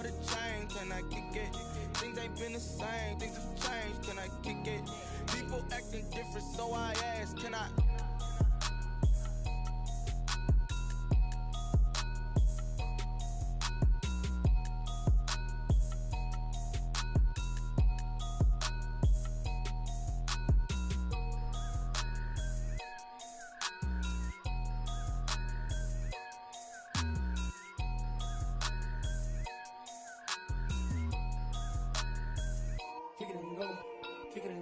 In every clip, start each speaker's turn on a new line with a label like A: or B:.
A: for the change, can I kick it? Things ain't been the same, things have changed, can I kick it? People acting different, so I ask, can I?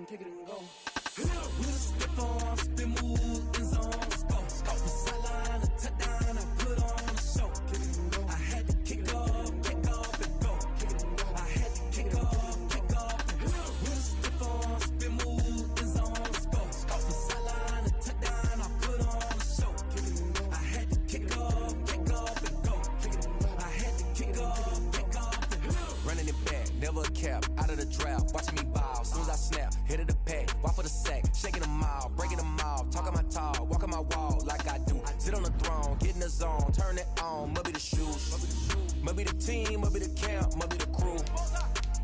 B: Kick it and go. With a stiff arm, spin move, in zone, let's go. From sideline to touchdown, I put on a show. I had to kick off and go. I had to kick off and go. With a stiff arm, spin move, in zone, let's go. From sideline to touchdown, I put on a show. I had to kick off and go. I had to kick off and go.
C: Running it back, never a cap, out of the draft, watching me ball. Soon as I snap, hit of the pack, walk for the sack, shaking them all, breaking them off, talking my talk, walking my wall like I do. Sit on the throne, get in the zone, turn it on, must be the shoes, must be the team, must be the camp, must be the crew.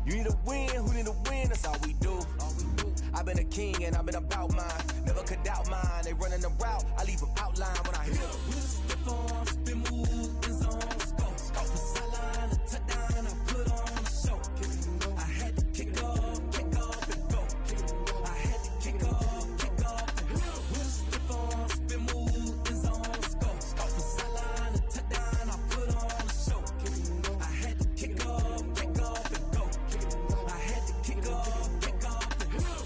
C: You need a win, who need a win, that's all we do. I've been a king and I've been about mine, never could doubt mine. They running the route, I leave them outline when I hit them.
B: With a stiff arm, spin move, in zone, let's go. From sideline to touchdown, I put on a show. I had to kick off and go. I had to kick off and go. With a stiff arm, spin move, in zone, let's go. From sideline to touchdown, I put on a show. I had to kick off and go. I had to kick off and go.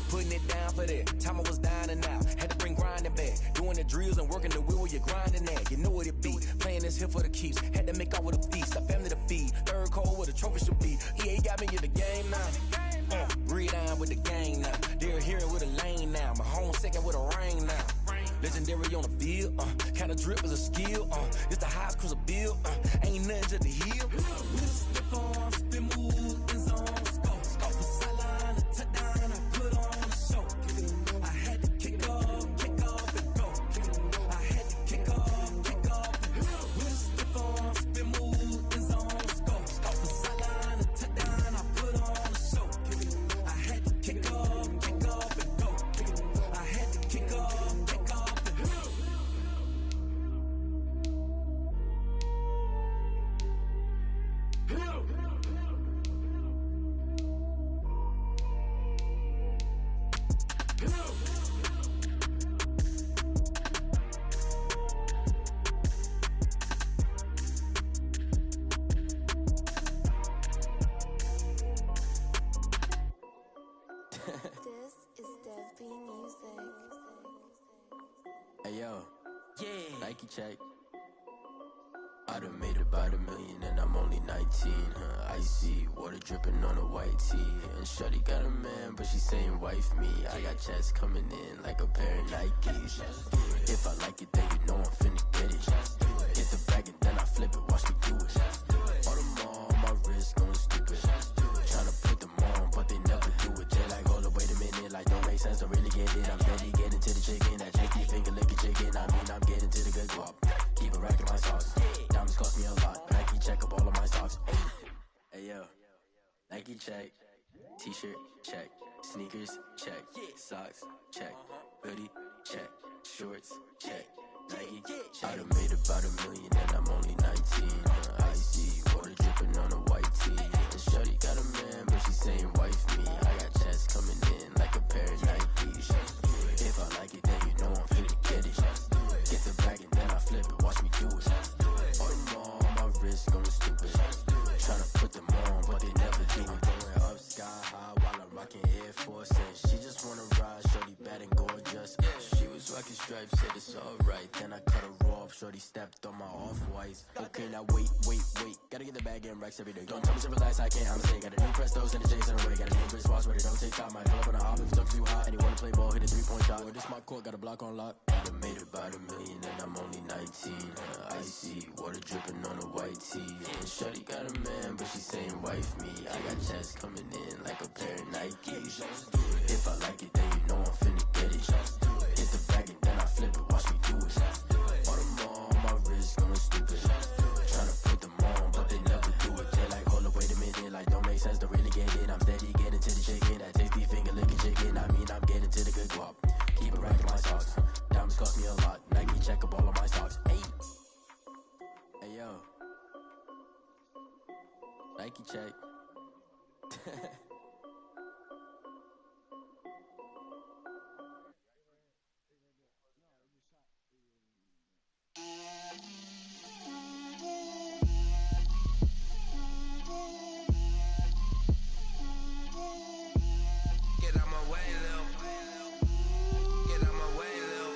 C: Putting it down for that, time I was dying and out. Had to bring grinding back, doing the drills and working the wheel where you're grinding at. You know what it be, playing this here for the keeps. Had to make out with a feast, a family to feed. Third cold where the trophy should be. EA got me in the game now. Breathe down with the game now. They're here with a lane now. My home second with a rain now. Legendary on the field, kinda drip is a skill. It's the highest cruiser bill, ain't nothing to the hill.
B: With a stiff arm, spin move, in zone, let's go. From sideline to touchdown, I put on a show. I had to kick off and go. I had to kick off and go. With a stiff arm, spin move, in zone, let's go. From sideline to touchdown, I put on a show. I had to kick off and go. I had to kick off and go.
D: This is Dev B Music.
E: Hey yo, yeah, Nike check. I done made about $1 million and I'm only 19. Icy water dripping on a white tee. And shorty got a man, but she saying wife me. I got checks coming in like a pair of Nikes. If I like it, then you know I'm finna get it. Get the bag and then I flip it, watch me do it. All them on my wrist going stupid. Tryna put them on, but they never do it. They like, hold up, wait a minute, like don't make sense, don't really get it. I'm steady getting to the chicken, that chicky finger licking chicken. I mean, I'm getting to the good guap. Keep a rack in my socks. Diamonds cost me a lot. Nike check up all of my stocks. Hey yo, Nike check. T-shirt check. Sneakers check. Socks check. Hoodie check. Shorts check. Nike. I done made about $1 million and I'm only 19. Icy water dripping on a white tee. And shorty got a man, but she saying wife me. I got checks coming in like a pair of Nikes. If I like it, then you know I'm finna get it. Get the bag and then I flip it, watch me do it. All them on my wrist going stupid. Tryna put them on, but they never do it. Going up sky high while I'm rocking Air Force. And she just wanna ride, shorty bad and gorgeous. She was rocking stripes, said it's alright. Then I cut her off, shorty stepped on my off-whites. Okay, now wait. Gotta get the bag and racks every day. Don't tell me to relax, I can't, I'm saying. Got a new Prestos and the J's in the way. Got a new wristwatch, but it don't take time. I pull up on a hop if it's too hot. And he wanna play ball, hit a 3-point shot. Boy, this my court, got a block on lock. I done made about $1 million and I'm only 19. Icy water dripping on a white tee. And shorty got a man, but she saying wife me. I got checks coming in like a pair of Nikes. If I like it, then you know I'm finna get it. Get the bag and then I flip it, watch me do it. All them on my wrist going stupid. Tryna put them on, but they never do it. They like, hold up, wait a minute. Nike check.
C: Get out my way, Lil. Get out my way, Lil.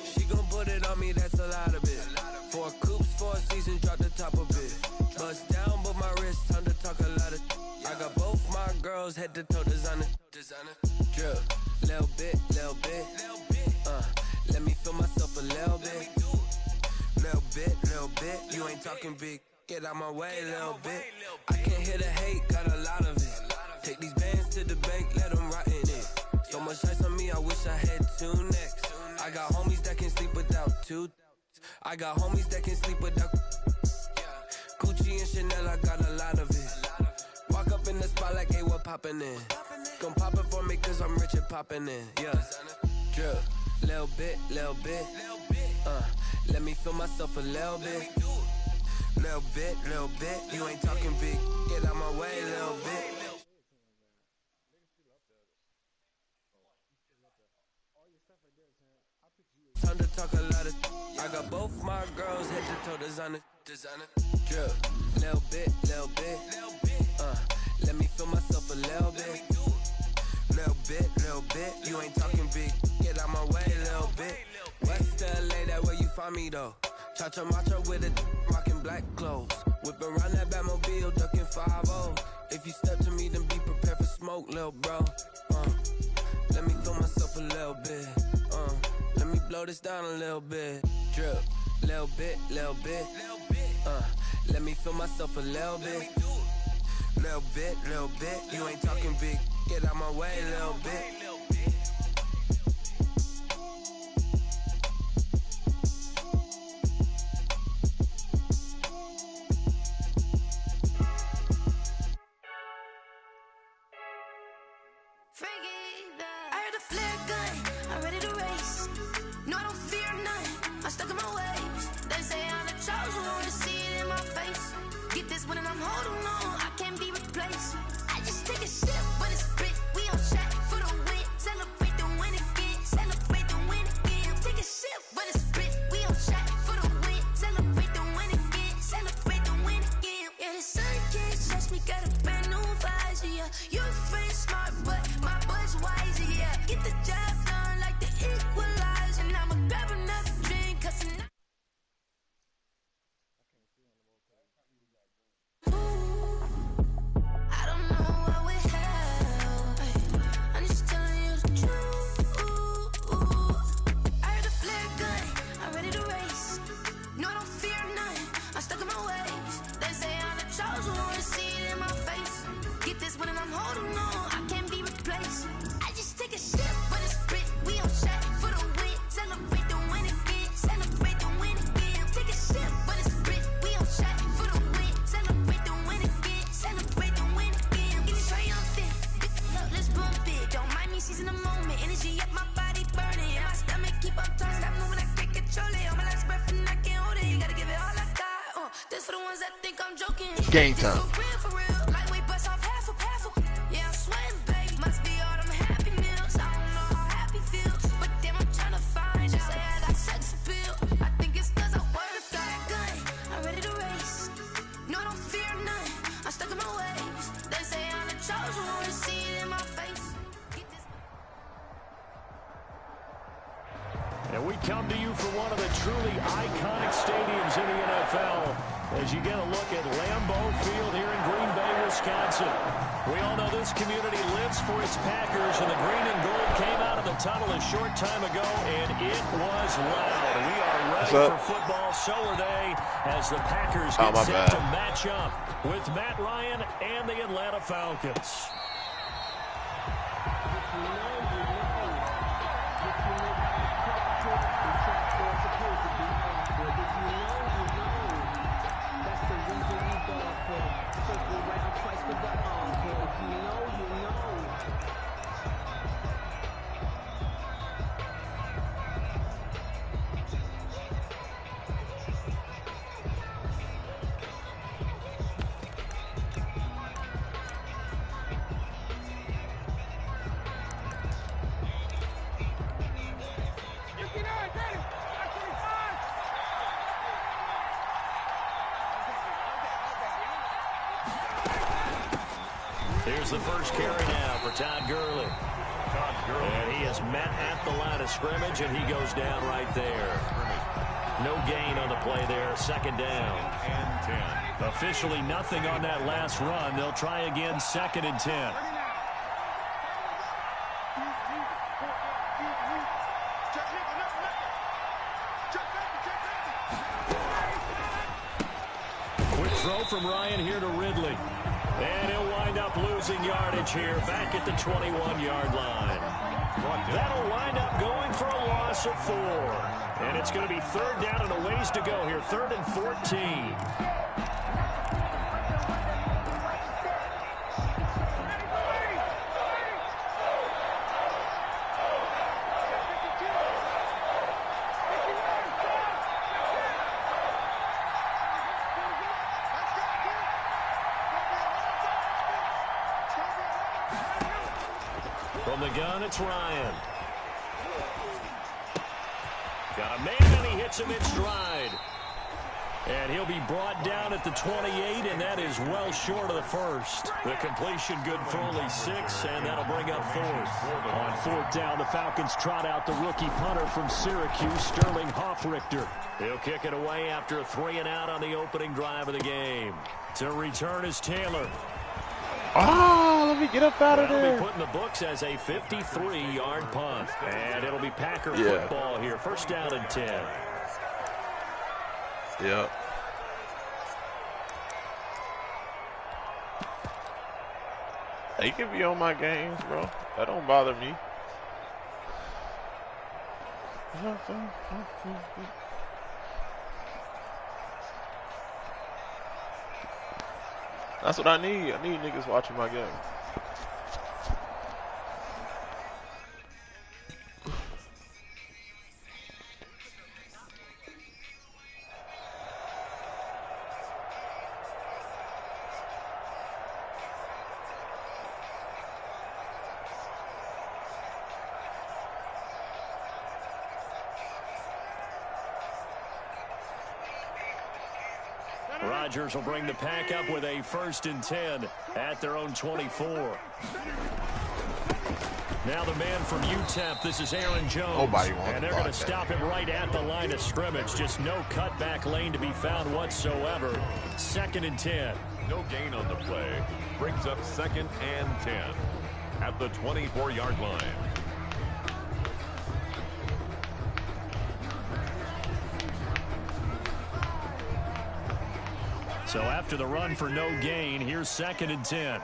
C: She gon' put it on me, that's a lot of it. 4 coops, 4 seasons, drop the top of it. Bust down, but my wrist, time to talk a lot of. I got both my girls, head to toe designer. Drip, little bit, little bit. Let me feel myself a little bit. Little bit, you ain't talking big. Get out my way, little bit. I can't hear the hate, got a lot of it. Take these bands to the bank, let them rot in it. So much ice on me, I wish I had 2 necks. I got homies that can sleep without 2. I got homies that can sleep without. Gucci and Chanel, I got a lot of it. Walk up in the spot like, hey, what poppin' in? Gon' pop it for me cause I'm rich and poppin' in. Yeah, drip, little bit, little bit. Let me feel myself a little bit. Little bit, you ain't talking big. Get out my way, little bit. Time to talk a lot of. I got both my girls head to toe designer. Drip, little bit, little bit. Let me feel myself a little bit. Little bit, you ain't talking big. Get out my way, little bit. West LA, that where you find me though. Cha-cha matcha with a rockin' black clothes. Whip around that Batmobile, ducking 5-0. If you step to me, then be prepared for smoke, little bro. Let me feel myself a little bit. Let me blow this down a little bit. Drip, little bit, little bit. Let me feel myself a little bit. Little bit, you ain't talking big. Get out my way, little bit.
F: I heard a flare gun, I'm ready to race. No, I don't fear none, I'm stuck in my ways. They say I'm the chosen one, to see it in my face. Get this one and I'm holding on, I can't be replaced. I just take a sip, but it's spit, we on track for the win. Celebrate the win again, celebrate the win again. Take a sip, but it's spit, we on track for the win. Celebrate the win again, celebrate the win again. Yeah, the sun can't touch me, got a brand new visor, yeah. You're friend smart, but my bud's wiser, yeah. Get the job done like the equalizer. And I'ma grab another drink, cause tonight. I don't know what we have. I'm just telling you the truth. I heard a flare gun, I'm ready to race. No, I don't fear none, I'm stuck in my ways. They say I'm the chosen one, to see it in my face. Get this one and I'm holding on, I can't be replaced. I just take a sip, but it's spit, we on track for the win. Celebrate the win again, celebrate the win again. Take a sip, but it's spit, we on track for the win. Celebrate the win again, celebrate the win again. Get it triumphant, look, let's bump it. Don't mind me seizing the moment, energy up my body burning. And my stomach keep on turning, stop moving, I can't control it. On my last breath and I can't hold it, you gotta give it all I got. This for the ones that think I'm joking.
G: Game time.
F: For real, lightweight bust off half a. Yeah, I'm sweating, babe. Must be all them happy meals. I don't know how happy feels, but damn, I'm trying to find out. Say I got sex appeal. I think it's cause I work that gun. I'm ready to race. No, I don't fear none. I'm stuck in my ways. They say I'm the chosen one, to see it in my face. Get this.
H: And we come to you from one of the truly iconic stadiums in the NFL as you get a look at Lambeau Field here in Green Bay, Wisconsin. We all know this community lives for its Packers, and the green and gold came out of the tunnel a short time ago, and it was loud. We are ready for football, so are they, as the Packers get set to match up with Matt Ryan and the Atlanta Falcons. Here's the first carry now for Todd Gurley. And he is met at the line of scrimmage, and he goes down right there. No gain on the play there. Second down. And 10. Officially nothing on that last run. They'll try again, second and 10. Quick throw from Ryan here to Ridley. And he'll wind up losing yardage here back at the 21-yard line. That'll wind up going for a loss of 4. And it's going to be third down and a ways to go here. 3rd and 14. From the gun, it's Ryan. Got a man, and he hits him in stride. And he'll be brought down at the 28, and that is well short of the first. The completion good for only 6, and that'll bring up 4th. On 4th down, the Falcons trot out the rookie punter from Syracuse, Sterling Hoffrichter. He'll kick it away after a 3-and-out on the opening drive of the game. To return is Taylor.
G: Oh, let me get up out of there.
H: That'll be put in the books as a 53-yard punt. And it'll be Packer football here. First down and 10.
G: Yep. They can be on my games, bro. That don't bother me. That's what I need. I need niggas watching my game.
H: Rodgers will bring the pack up with a 1st and 10 at their own 24. Now the man from UTEP, this is Aaron Jones. And they're going to stop him right at the line of scrimmage. Just no cutback lane to be found whatsoever. 2nd and 10.
I: No gain on the play. Brings up 2nd and 10 at the 24-yard line.
H: So after the run for no gain, here's 2nd and 10.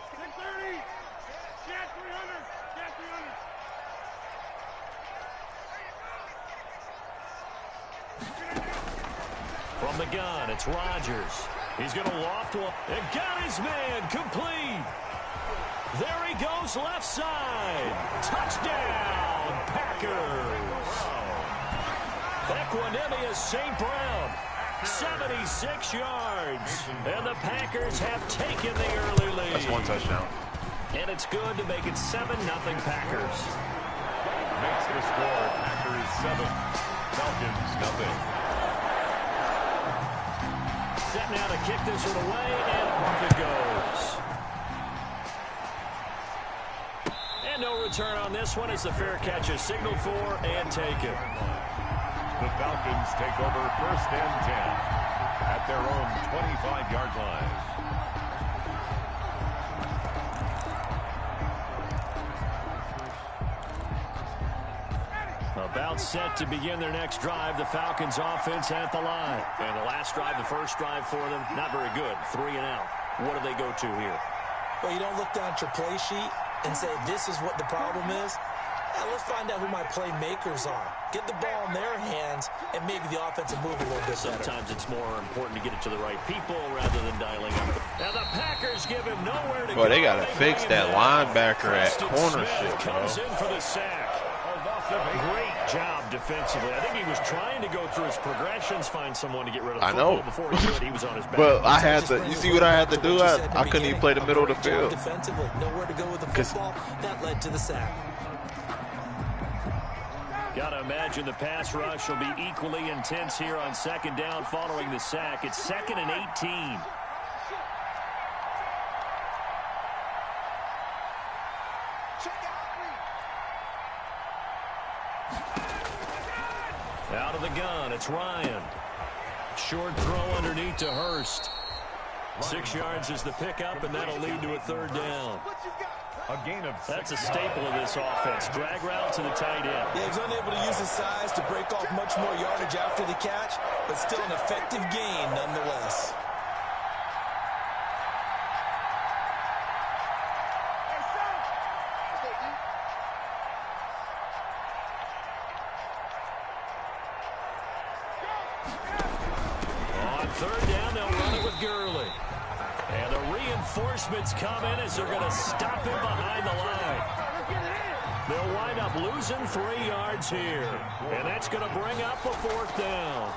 H: From the gun, it's Rodgers. He's going to loft one. And got his man complete. There he goes left side. Touchdown, Packers. Equanimous St. Brown. 76 yards. And the Packers have taken the early lead.
G: That's 1 touchdown.
H: And it's good to make it 7-0 Packers.
I: Makes the score Packers 7, Falcons nothing.
H: Set now to kick this one away, and off it goes. And no return on this one as the fair catch is signaled for and taken.
I: The Falcons take over 1st and 10 at their own 25-yard line.
H: About set to begin their next drive, the Falcons offense at the line. And the last drive, the first drive for them, not very good. 3-and-out. What do they go to here?
J: Well, you don't look down at your play sheet and say, this is what the problem is. Now, let's find out who my playmakers are. Get the ball in their hands and maybe the offensive move a little bit better.
H: Sometimes it's more important to get it to the right people rather than dialing up. Now the Packers give him nowhere to go.
G: Boy, they got to fix that linebacker at corner shit, bro.
H: Comes in for the sack. Great job defensively. I think he was trying to go through his progressions, find someone to get rid of the football. Before he did, he was on his back.
G: But I had to, you see what I had to do? I couldn't even play the middle of the field.
J: Defensively, nowhere to go with the football. That led to the sack.
H: Got to imagine the pass rush will be equally intense here on 2nd down following the sack. It's 2nd and 18. gun. It's Ryan. Short throw underneath to Hurst. 6 yards is the pickup, and that'll lead to a third down.
I: A gain of 6.
H: That's a staple of this offense. Drag route to the tight end.
J: Yeah, he was unable to use his size to break off much more yardage after the catch, but still an effective gain nonetheless.
H: On third down, they'll run it with Gurley. And the reinforcements come in as they're going to stop him behind the line. They'll wind up losing 3 yards here. And that's going to bring up a fourth down.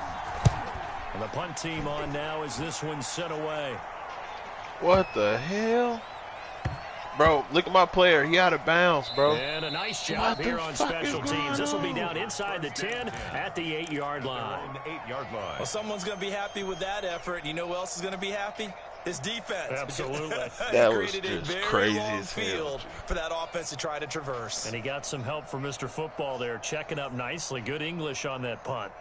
H: And the punt team on now as this one's sent away.
G: What the hell? Bro, look at my player. He out of bounds, bro.
H: And a nice job here on special teams. This will be down inside the 10 at the 8-yard line.
I: 8-yard line.
J: Well, someone's going to be happy with that effort. You know who else is going to be happy? His defense.
H: Absolutely.
G: That was
J: created
G: just
J: a very
G: crazy
J: long
G: as hell.
J: field for that offense to try to traverse.
H: And he got some help from Mr. Football there, checking up nicely. Good English on that punt.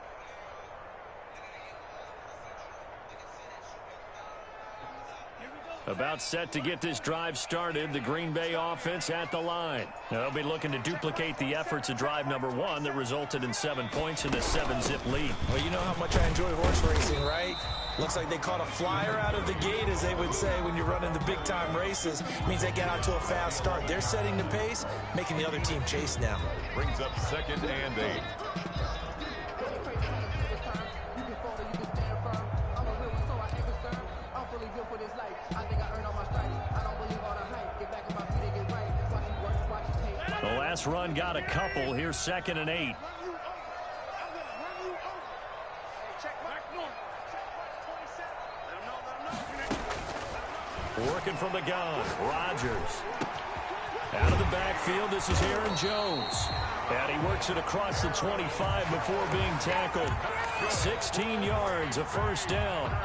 H: About set to get this drive started, the Green Bay offense at the line. Now, they'll be looking to duplicate the efforts of drive number 1 that resulted in 7 points in the 7-zip lead.
J: Well, you know how much I enjoy horse racing, right? Looks like they caught a flyer out of the gate, as they would say when you're running the big-time races. Means they get out to a fast start. They're setting the pace, making the other team chase now.
I: Brings up 2nd and 8.
H: The last run got a couple. Here's 2nd and 8. Working from the gun, Rodgers. Out of the backfield, this is Aaron Jones. And he works it across the 25 before being tackled. 16 yards, a first down.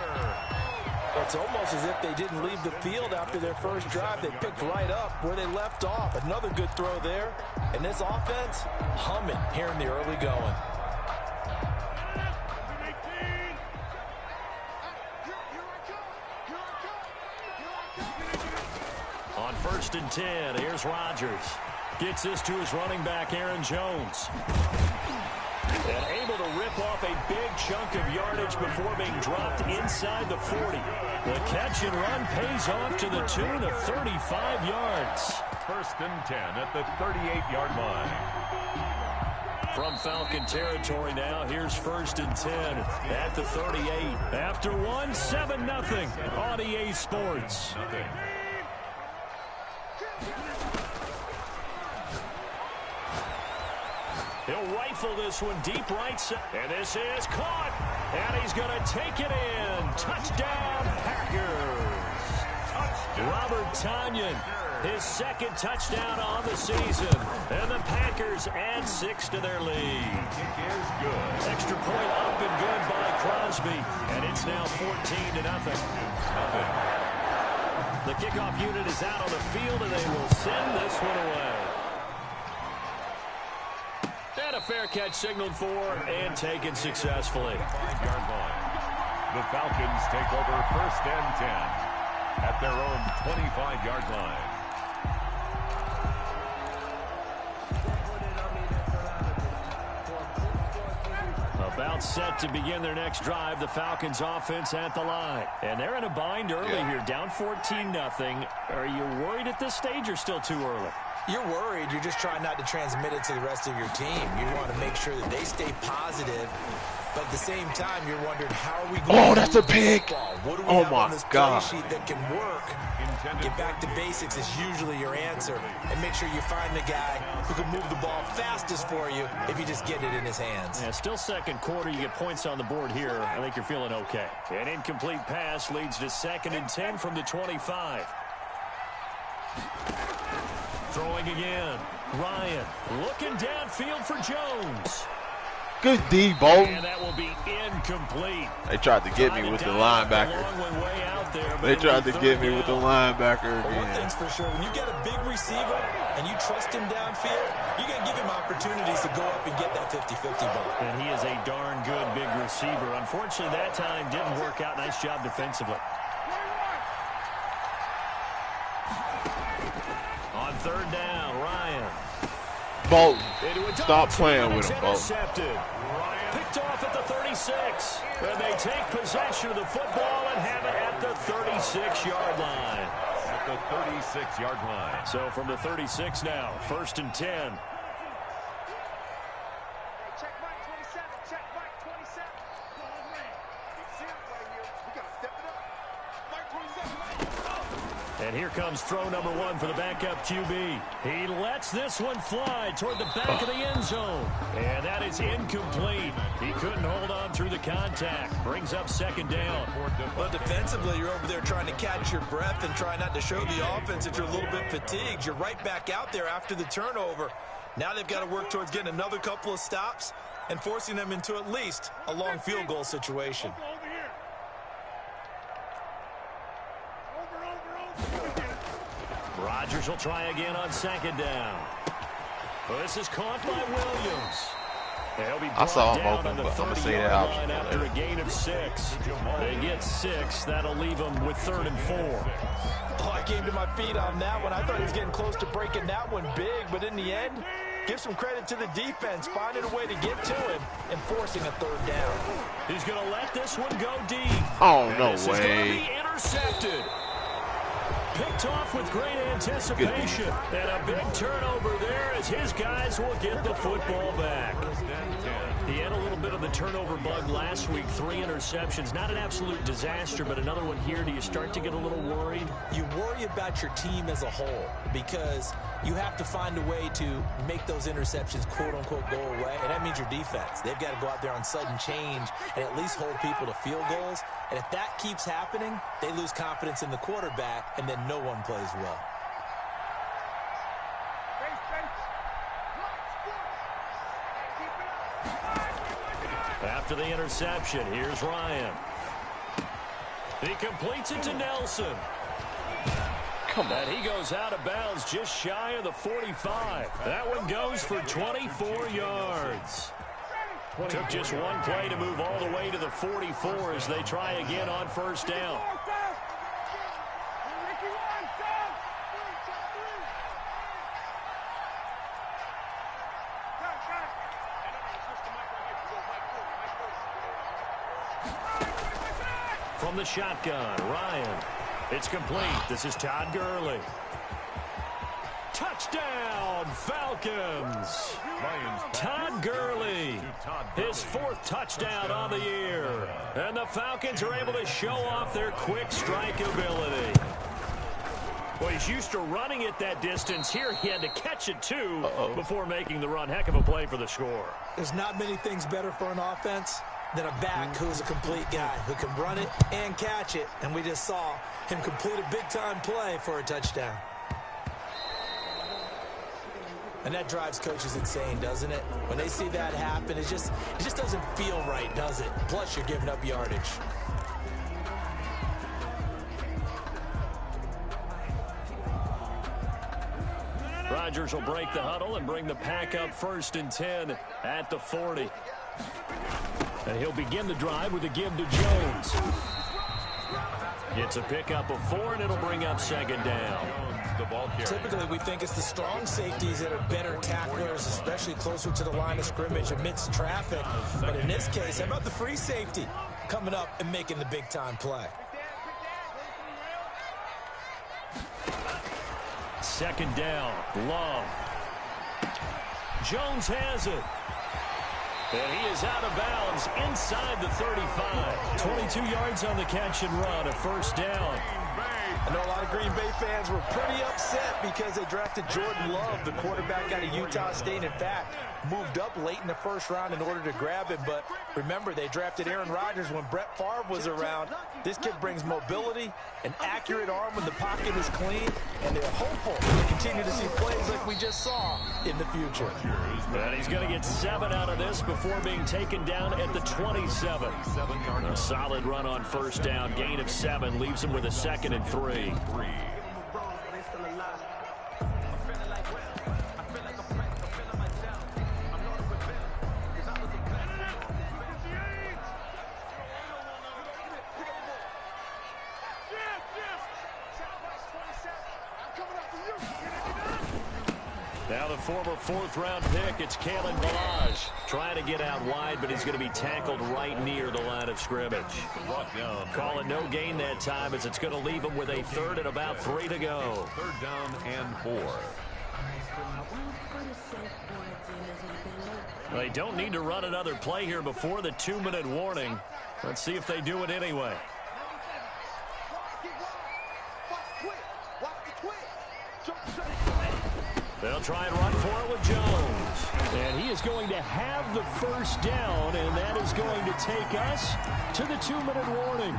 J: It's almost as if they didn't leave the field after their first drive. They picked right up where they left off. Another good throw there. And this offense, humming here in the early going.
H: On 1st and 10, here's Rodgers. Gets this to his running back, Aaron Jones. And able to rip off a big chunk of yardage before being dropped inside the 40. The catch and run pays off to the tune of 35 yards.
I: 1st and 10 at the 38-yard line.
H: From Falcon territory now, here's 1st and 10 at the 38. After one, 7-0 on EA Sports. He'll rifle this one deep right side. And this is caught. And he's going to take it in. Touchdown, Packers. Robert Tonyan, his 2nd touchdown on the season. And the Packers add 6 to their lead.
I: Is good.
H: Extra point up and good by Crosby. And it's now 14-0. The kickoff unit is out on the field, and they will send this one away. And a fair catch signaled for and taken successfully.
I: 5-yard line. The Falcons take over 1st and 10 at their own 25-yard line.
H: About set to begin their next drive, the Falcons offense at the line. And they're in a bind early here, down 14-0. Are you worried at this stage or still too early?
J: You're worried. You're just trying not to transmit it to the rest of your team. You want to make sure that they stay positive. But at the same time, you're wondering, how are we going to
G: that's a pick.
J: What do we
G: Oh
J: have
G: my
J: on this
G: God.
J: play sheet that can work? Get back to basics is usually your answer. And make sure you find the guy who can move the ball fastest for you if you just get it in his hands.
H: Yeah, still 2nd quarter. You get points on the board here. I think you're feeling okay. An incomplete pass leads to 2nd and 10 from the 25. Throwing again. Ryan looking downfield for Jones.
G: Good D, Bolton.
H: And that will be incomplete.
G: They tried to get me with the linebacker. They tried to get me with the linebacker
J: Well, one
G: again.
J: thing's for sure, when you get a big receiver and you trust him downfield, you're going to give him opportunities to go up and get that 50-50 ball.
H: And he is a darn good big receiver. Unfortunately, that time didn't work out. Nice job defensively. On third down, Ryan.
G: Bolton. Stop playing with him, Bolton.
H: Picked off at the 36. And they take possession of the football and have it at the 36-yard line.
I: At the 36-yard line.
H: So from the 36 now, 1st and 10. And here comes throw number 1 for the backup QB. He lets this one fly toward the back of the end zone. And that is incomplete. He couldn't hold on through the contact. Brings up 2nd down.
J: But defensively, you're over there trying to catch your breath and try not to show the offense that you're a little bit fatigued. You're right back out there after the turnover. Now they've got to work towards getting another couple of stops and forcing them into at least a long field goal situation.
H: Rodgers will try again on 2nd down. Well, this is caught by Williams.
G: I saw him open, but I'm going to say that option.
H: After a gain of 6. They get 6. That'll leave them with 3rd and 4.
J: Oh, I came to my feet on that one. I thought he was getting close to breaking that one big, but in the end, give some credit to the defense, finding a way to get to him and forcing a 3rd down.
H: He's going to let this one go deep.
G: Oh, no
H: This is going to
G: way.
H: be intercepted. Picked off with great anticipation. And a big turnover there as his guys will get the football back. He had a little bit of the turnover bug last week. 3 interceptions. Not an absolute disaster, but another one here. Do you start to get a little worried?
J: You worry about your team as a whole because you have to find a way to make those interceptions, quote-unquote, go away. And that means your defense. They've got to go out there on sudden change and at least hold people to field goals. And if that keeps happening, they lose confidence in the quarterback, and then no one plays well.
H: After the interception, here's Ryan. He completes it to Nelson.
G: Come on.
H: And he goes out of bounds just shy of the 45. That one goes for 24 yards. Took just one play to move all the way to the 44 as they try again on 1st down. From the shotgun, Ryan. It's complete. This is Todd Gurley. Touchdown, Falcons. Todd Gurley, his 4th touchdown on the year. And the Falcons are able to show off their quick strike ability. Well, he's used to running it that distance. Here he had to catch it, too, before making the run. Heck of a play for the score.
J: There's not many things better for an offense than a back who's a complete guy who can run it and catch it. And we just saw him complete a big-time play for a touchdown. And that drives coaches insane, doesn't it? When they see that happen, it just doesn't feel right, does it? Plus, you're giving up yardage.
H: Rodgers will break the huddle and bring the pack up 1st and 10 at the 40. And he'll begin the drive with a give to Jones. Gets a pickup of 4, and it'll bring up 2nd down.
J: Typically, we think it's the strong safeties that are better tacklers, especially closer to the line of scrimmage amidst traffic. But in this case, how about the free safety coming up and making the big-time play?
H: 2nd down, Love. Jones has it. And he is out of bounds inside the 35. 22 yards on the catch and run, a 1st down.
J: I know a lot of Green Bay fans were pretty upset because they drafted Jordan Love, the quarterback out of Utah State. In fact, moved up late in the 1st round in order to grab him. But remember, they drafted Aaron Rodgers when Brett Favre was around. This kid brings mobility, an accurate arm when the pocket is clean, and they're hopeful to continue to see plays like we just saw in the future.
H: And he's going to get 7 out of this before being taken down at the 27. A solid run on first down. Gain of 7 leaves him with a 2nd and 3. Now the former 4th-round pick, it's Kalen Balaj, trying to get out wide, but he's going to be tackled right near the line of scrimmage. Call it no gain that time, as it's going to leave him with a 3rd and about 3 to go.
I: 3rd down and 4.
H: They don't need to run another play here before the 2-minute warning. Let's see if they do it anyway. They'll try and run for it with Jones. And he is going to have the first down, and that is going to take us to the 2-minute warning.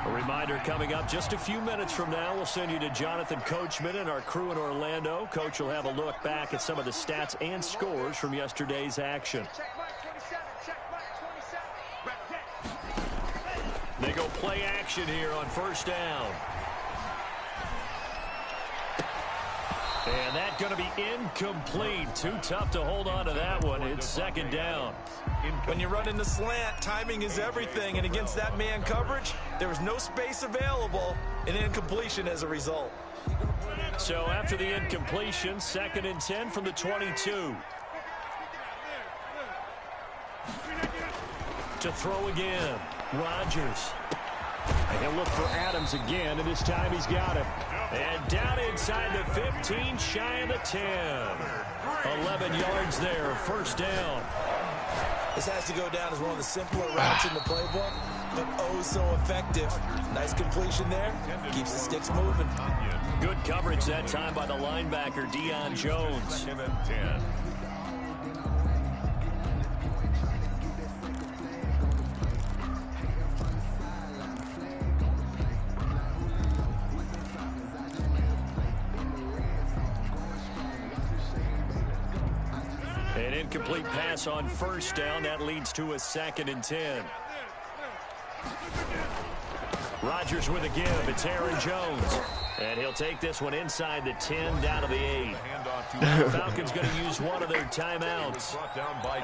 H: A reminder coming up just a few minutes from now, we'll send you to Jonathan Coachman and our crew in Orlando. Coach will have a look back at some of the stats and scores from yesterday's action. They go play action here on first down. And that's going to be incomplete. Too tough to hold on to that one. It's 2nd down.
J: When you run in the slant, timing is everything. And against that man coverage, there was no space available. An incompletion as a result.
H: So after the incompletion, 2nd and 10 from the 22. To throw again. Rodgers. And he'll look for Adams again, and this time he's got him. And down inside the 15, shy of the 10. 11 yards there, first down.
J: This has to go down as one of the simpler routes in the playbook, but oh so effective. Nice completion there. Keeps the sticks moving.
H: Good coverage that time by the linebacker, Deion Jones.
I: 2nd and 10.
H: An incomplete pass on first down. That leads to a 2nd and 10. Rodgers with a give. It's Aaron Jones. And he'll take this one inside the 10 down to the 8. The Falcons going to use one of their timeouts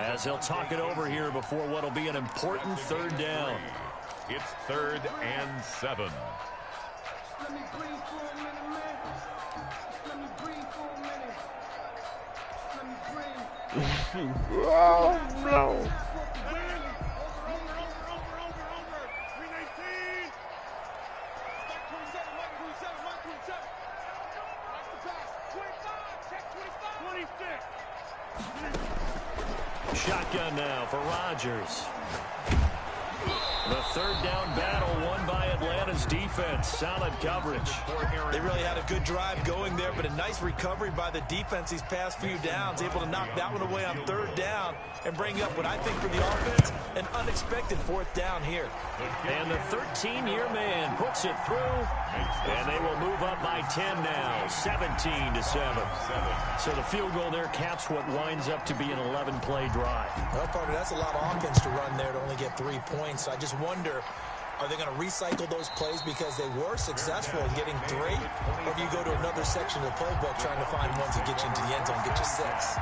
H: as they'll talk it over here before what will be an important 3rd down.
I: It's 3rd and 7.
G: Oh, no.
H: Shotgun now for Rodgers. The 3rd down battle won by Atlanta's defense. Solid coverage.
J: They really had a good drive going there, but a nice recovery by the defense these past few downs. Able to knock that one away on 3rd down and bring up what I think for the offense, an unexpected 4th down here.
H: And the 13-year man puts it through, and they will move up by 10 now, 17-7. So the field goal there caps what winds up to be an 11-play drive.
J: Well, partner, that's a lot of offense to run there to only get 3 points. I just wonder, are they going to recycle those plays because they were successful in getting 3? Or do you go to another section of the playbook trying to find ones that get you into the end zone, get you 6?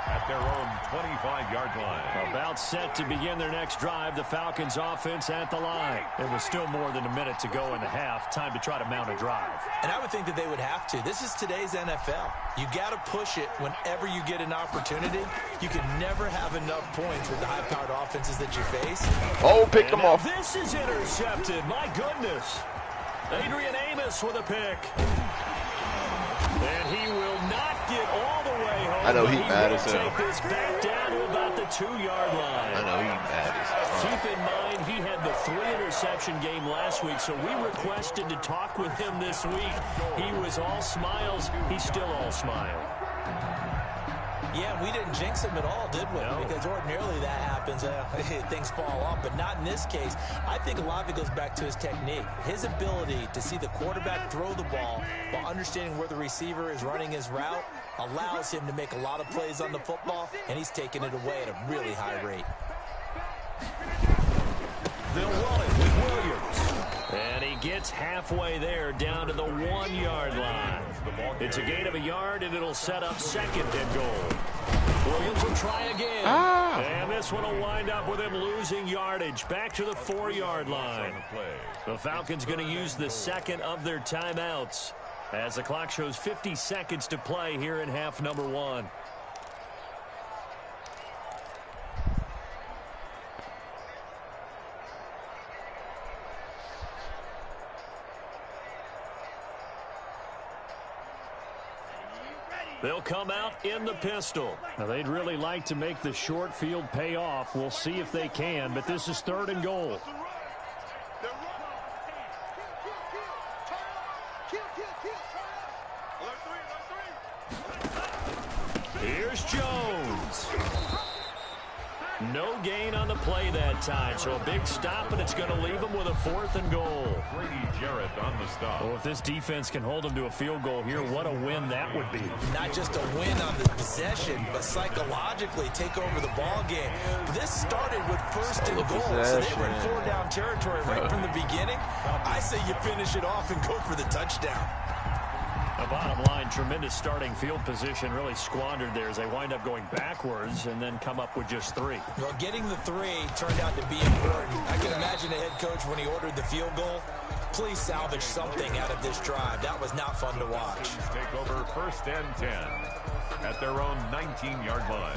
I: At their own 25-yard line.
H: About set to begin their next drive. The Falcons offense at the line. It was still more than a minute to go in the half. Time to try to mount a drive.
J: And I would think that they would have to. This is today's NFL. You got to push it whenever you get an opportunity. You can never have enough points with the high-powered offenses that you face.
G: Oh, pick them off.
H: This is intercepted. My goodness. Adrian Amos with a pick. And he will not get all the way home.
G: I know he's mad as hell.
H: Take this back down to about the 2-yard line.
G: I know he's mad as hell.
H: Keep in mind, he had the 3-interception game last week, so we requested to talk with him this week. He was all smiles. He's still all smile.
J: Yeah, we didn't jinx him at all, did we? No. Because ordinarily that happens. Things fall off, but not in this case. I think a lot of it goes back to his technique. His ability to see the quarterback throw the ball while understanding where the receiver is running his route allows him to make a lot of plays on the football, and he's taking it away at a really high rate.
H: They'll run it with Williams. And he gets halfway there down to the 1-yard line. It's a gain of a yard, and it'll set up 2nd and goal. Williams will try again. And this one will wind up with him losing yardage. Back to the 4-yard line. The Falcons going to use the 2nd of their timeouts as the clock shows 50 seconds to play here in half number 1. They'll come out in the pistol. Now, they'd really like to make the short field pay off. We'll see if they can, but this is 3rd and goal. Here's Jones. No gain on the play that time, so a big stop, and it's going to leave them with a 4th and goal.
I: Brady Jarrett on the stop.
H: Well, if this defense can hold them to a field goal here, what a win that would be.
J: Not just a win on the possession, but psychologically take over the ball game. This started with 1st and goal, so they were in 4-down territory right from the beginning. I say you finish it off and go for the touchdown.
H: The bottom line, tremendous starting field position, really squandered there as they wind up going backwards and then come up with just 3.
J: Well, getting the 3 turned out to be important. I can imagine the head coach when he ordered the field goal. Please salvage something out of this drive. That was not fun to watch.
I: Take over 1st and 10 at their own 19-yard line.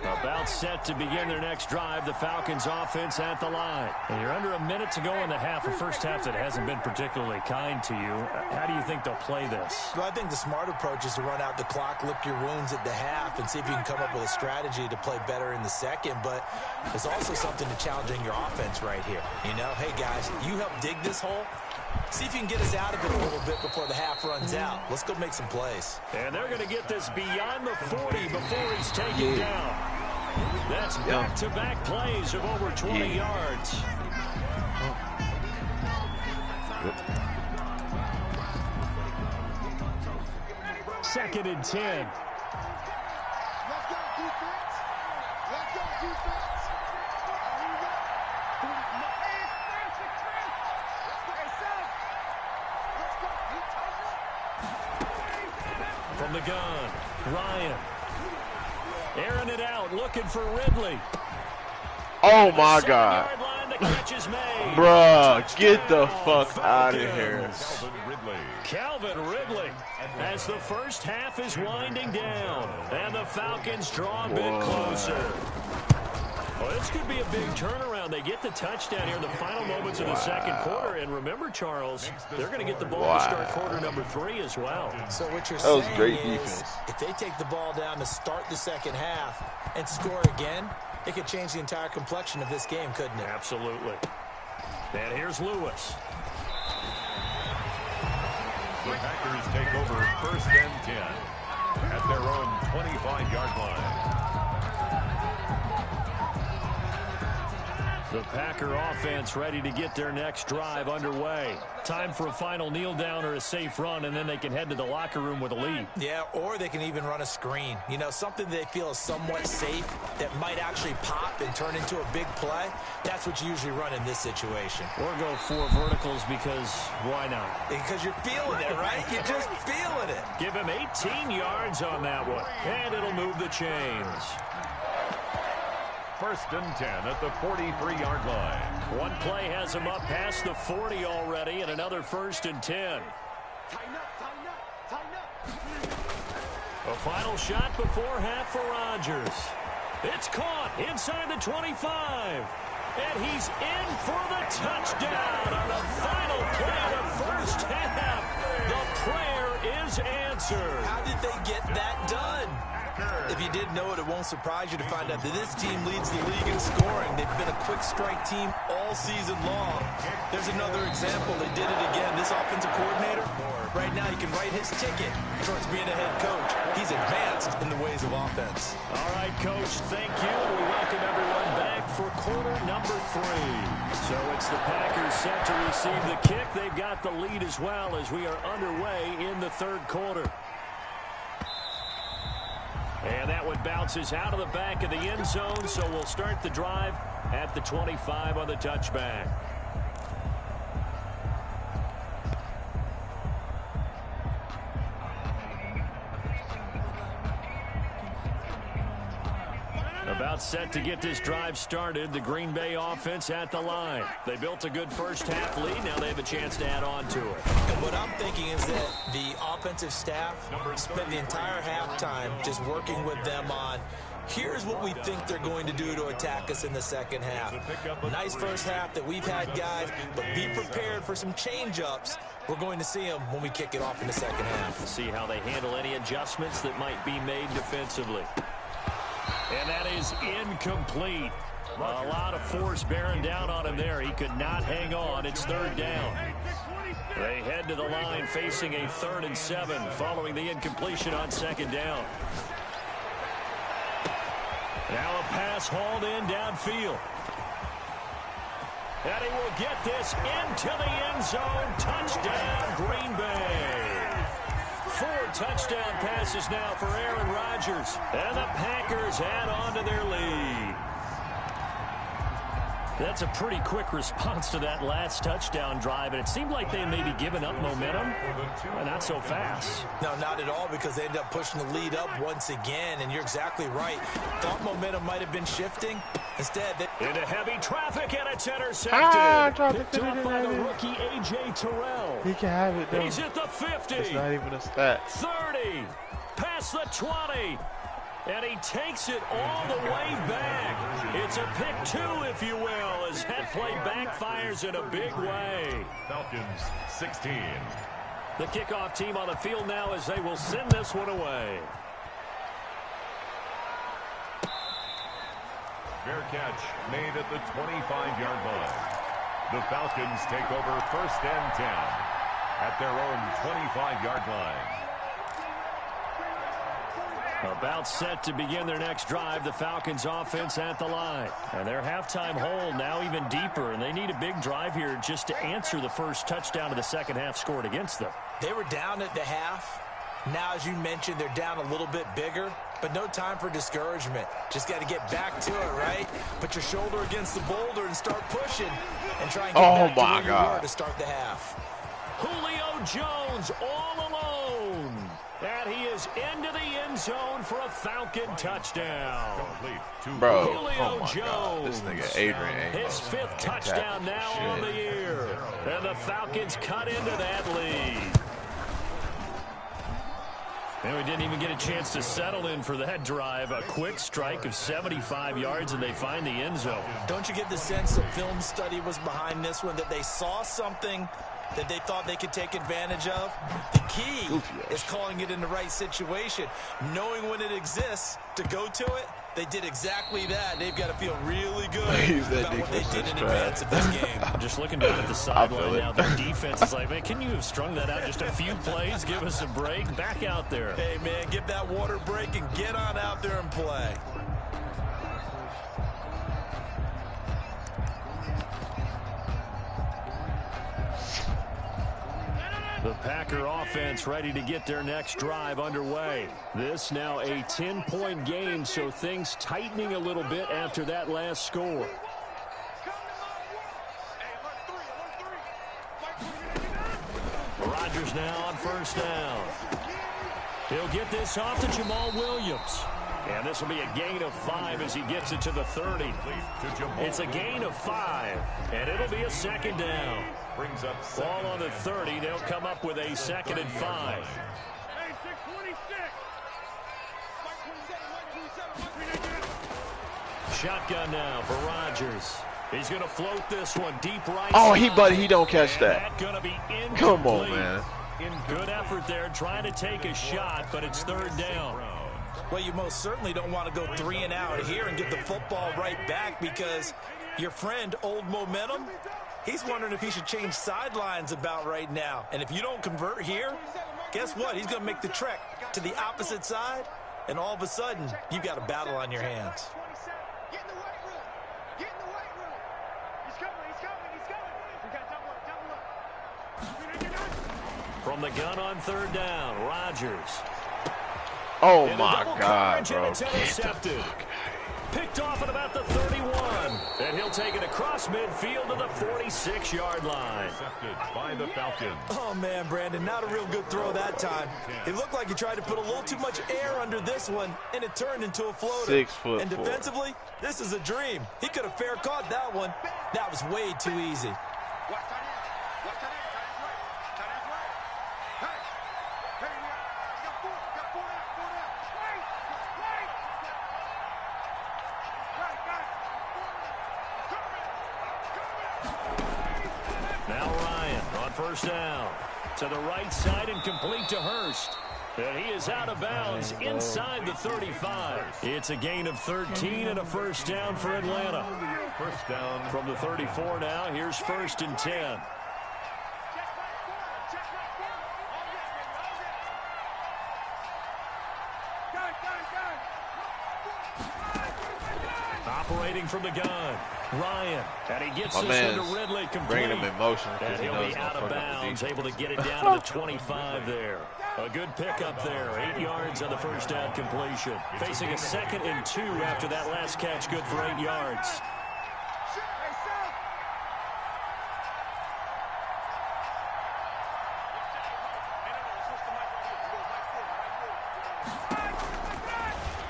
H: About set to begin their next drive, the Falcons offense at the line. And you're under a minute to go in the half, a first half that hasn't been particularly kind to you. How do you think they'll play this?
J: Well, I think the smart approach is to run out the clock, lick your wounds at the half, and see if you can come up with a strategy to play better in the second. But there's also something to challenging your offense right here. You know, hey, guys, you help dig this hole. See if you can get us out of it a little bit before the half runs out. Let's go make some plays.
H: And they're going to get this beyond the 40 before he's taken down. That's back-to-back plays of over 20 yards. Second and 10. From the gun, Ryan. Airing it out, looking for Ridley.
G: Oh, my God. Bruh, get the fuck out of here.
H: Calvin Ridley, as the first half is winding down, and the Falcons draw a bit closer. Well, this could be a big turnaround. They get the touchdown here in the final moments of the second quarter. And remember, Charles, they're going to get the ball to start quarter number 3 as well.
J: So what you're saying is if they take the ball down to start the second half and score again, it could change the entire complexion of this game, couldn't it?
H: Absolutely. And here's Lewis.
I: The Packers take over 1st and 10 at their own 25-yard line.
H: The Packer offense ready to get their next drive underway. Time for a final kneel down or a safe run, and then they can head to the locker room with a lead.
J: Yeah, or they can even run a screen. You know, something they feel is somewhat safe that might actually pop and turn into a big play. That's what you usually run in this situation.
H: Or go 4 verticals because why not?
J: Because you're feeling it, right? You're just feeling it.
H: Give him 18 yards on that one, and it'll move the chains.
I: 1st and 10 at the 43-yard line.
H: One play has him up past the 40 already, and another 1st and 10. A final shot before half for Rodgers. It's caught inside the 25. And he's in for the touchdown on the final play of the first half. The prayer is answered.
J: How did they get that done? If you didn't know it, it won't surprise you to find out that this team leads the league in scoring. They've been a quick strike team all season long. There's another example. They did it again. This offensive coordinator, Right now, he can write his ticket towards being a head coach. He's advanced in the ways of offense.
H: All right, Coach, thank you. We welcome everyone back for quarter number 3. So it's the Packers set to receive the kick. They've got the lead as well as we are underway in the third quarter. And that one bounces out of the back of the end zone, so we'll start the drive at the 25 on the touchback. About set to get this drive started. The Green Bay offense at the line. They built a good first half lead. Now they have a chance to add on to it.
J: And what I'm thinking is that the offensive staff spent the entire halftime just working with them on, here's what we think they're going to do to attack us in the second half. Nice first half that we've had, guys, but be prepared for some change-ups. We're going to see them when we kick it off in the second half.
H: See how they handle any adjustments that might be made defensively. And that is incomplete. A lot of force bearing down on him there. He could not hang on. It's third down. They head to the line facing a 3rd and 7 following the incompletion on second down. Now a pass hauled in downfield. And he will get this into the end zone. Touchdown, Green Bay. 4 touchdown passes now for Aaron Rodgers. And the Packers add on to their lead. That's a pretty quick response to that last touchdown drive, and it seemed like they may be giving up momentum. Well, not so fast.
J: No, not at all, because they ended up pushing the lead up once again, and you're exactly right. Thought momentum might have been shifting. Instead,
H: into heavy traffic, and it's intercepted. Picked up by the rookie A.J. Terrell.
G: He can have it, though.
H: He's at the 50.
G: It's not even a stat.
H: 30. Past the 20. And he takes it all the way back. It's a pick 2, if you will, as that play backfires in a big way.
I: Falcons 16.
H: The kickoff team on the field now as they will send this one away.
I: Fair catch made at the 25-yard line. The Falcons take over 1st and 10 at their own 25-yard line.
H: About set to begin their next drive, the Falcons offense at the line. And their halftime hole now even deeper, and they need a big drive here just to answer the first touchdown of the second half scored against them.
J: They were down at the half. Now, as you mentioned, they're down a little bit bigger, but no time for discouragement. Just got to get back to it, right? Put your shoulder against the boulder and start pushing and try and get back to where you were to start the half.
H: Julio Jones all alone. And he is into the end zone for a Falcon touchdown.
G: Bro,
H: Julio
G: oh my
H: Jones.
G: God. This nigga Adrian.
H: His 5th touchdown now on the year. And the Falcons cut into that lead. And we didn't even get a chance to settle in for that drive. A quick strike of 75 yards, and they find the end zone.
J: Don't you get the sense that film study was behind this one, that they saw something that they thought they could take advantage of? The key is calling it in the right situation, knowing when it exists to go to it. They did exactly that. They've got to feel really good about what they did in advance of this game.
H: Just looking down at the sideline now, their defense is like, man, can you have strung that out just a few plays? Give us a break. Back out there.
J: Hey, man, give that water break and get on out there and play.
H: The Packer offense ready to get their next drive underway. This now a 10-point game, so things tightening a little bit after that last score. Rodgers now on 1st down. He'll get this off to Jamal Williams. And this will be a gain of 5 as he gets it to the 30. It's a gain of 5, and it'll be a 2nd down. Ball on the 30. They'll come up with a 2nd and 5. Shotgun now for Rodgers. He's going to float this one deep right.
G: Oh, he don't catch that.
H: Gonna be
G: Come on, man.
H: Good effort there, trying to take a shot, but it's 3rd down.
J: Well, you most certainly don't want to go 3 and out here and get the football right back, because your friend, Old Momentum, He's wondering if he should change sidelines about right now. And if you don't convert here, guess what? He's going to make the trek to the opposite side, and all of a sudden, you've got a battle on your hands.
K: Get in the weight room. Get in the weight room. He's coming. He's coming. He's coming. We got double up.
H: From the gun on third down, Rodgers.
G: Oh my God, bro.
H: It's intercepted. Picked off at about the 31. And he'll take it across midfield to the 46-yard line.
I: Intercepted by the Falcons.
J: Oh, man, Brandon, not a real good throw that time. It looked like he tried to put a little too much air under this one, and it turned into a floater.
G: 6'4".
J: And defensively, this is a dream. He could have fair caught that one. That was way too easy.
H: Now Ryan on first down. To the right side and complete to Hurst. And he is out of bounds inside the 35. It's a gain of 13 and a first down for Atlanta.
I: First down
H: from the 34 now. Here's 1st and 10. Operating from the gun, Ryan, and he gets this into Ridley complete.
G: Bringing him in motion,
H: and he'll be out of bounds, able to get it down to the 25 there. A good pickup there, 8 yards on the first down completion. Facing a 2nd and 2 after that last catch, good for 8 yards.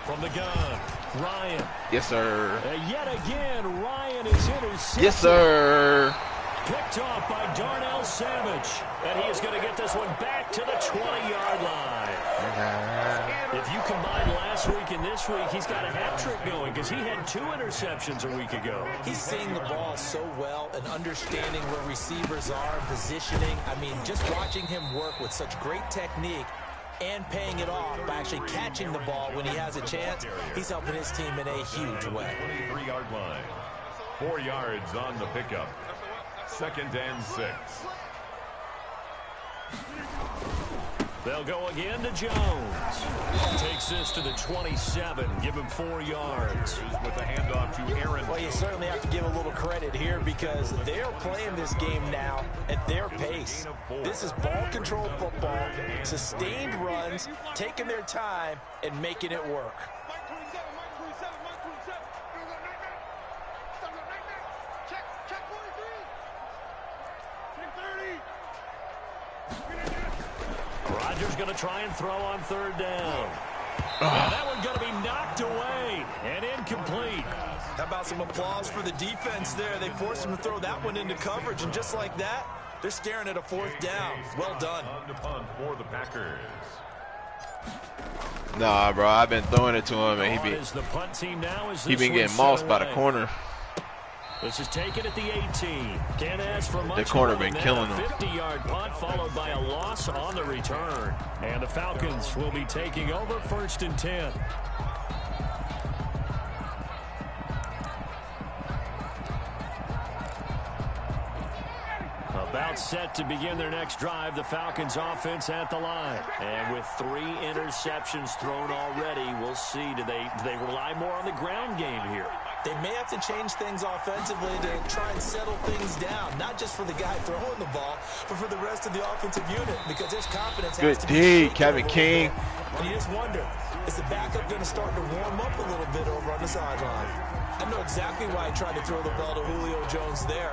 H: From the gun, Ryan.
G: Yes, sir.
H: Yet again, Ryan is intercepted.
G: Yes, sir.
H: Picked off by Darnell Savage. And he is going to get this one back to the 20-yard line. If you combine last week and this week, he's got a hat trick going because he had 2 interceptions a week ago.
J: He's seeing the ball so well and understanding where receivers are, positioning. I mean, just watching him work with such great technique and paying it off by actually catching the ball when he has a chance, he's helping his team in a huge way.
I: 23-yard line. 4 yards on the pickup. 2nd and 6.
H: They'll go again to Jones. Takes this to the 27. Give him 4 yards.
I: With the handoff to Aaron.
J: Well, you certainly have to give a little credit here because they're playing this game now at their pace. This is ball control football, sustained runs, taking their time, and making it work.
H: Rodgers going to try and throw on third down. That one going to be knocked away and incomplete.
J: How about some applause for the defense there? They forced him to throw that one into coverage, and just like that, they're staring at a 4th down. Well done.
I: On to punt for the Packers.
G: Nah, bro, I've been throwing it to him, and he been getting mossed by the corner.
H: This is taken at the 18. Can't ask for much.
G: The corner been killing him.
H: 50-yard punt followed by a loss on the return. And the Falcons will be taking over 1st and 10. About set to begin their next drive, the Falcons offense at the line. And with 3 interceptions thrown already, we'll see. Do they rely more on the ground game here?
J: They may have to change things offensively to try and settle things down, not just for the guy throwing the ball, but for the rest of the offensive unit, because there's confidence.
G: Good D, Kevin King.
J: And you just wonder, is the backup going to start to warm up a little bit over on the sideline? I know exactly why he tried to throw the ball to Julio Jones there.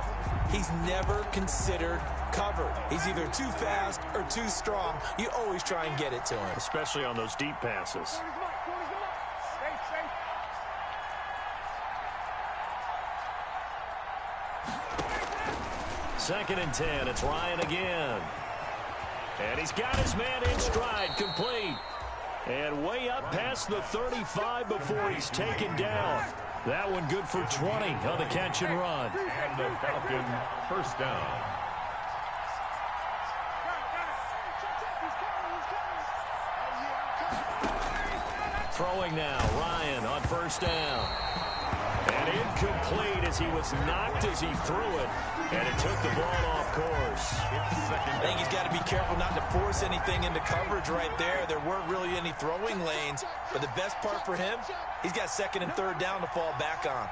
J: He's never considered covered. He's either too fast or too strong. You always try and get it to him.
H: Especially on those deep passes. Second and 10. It's Ryan again. And he's got his man in stride, complete. And way up past the 35 before he's taken down. That one good for 20 on the catch and run.
I: And the Falcon first down.
H: Throwing now, Ryan on first down. And incomplete as he was knocked as he threw it. And it took the ball off course.
J: I think he's got to be careful not to force anything into coverage right there. There weren't really any throwing lanes. But the best part for him, he's got second and third down to fall back on.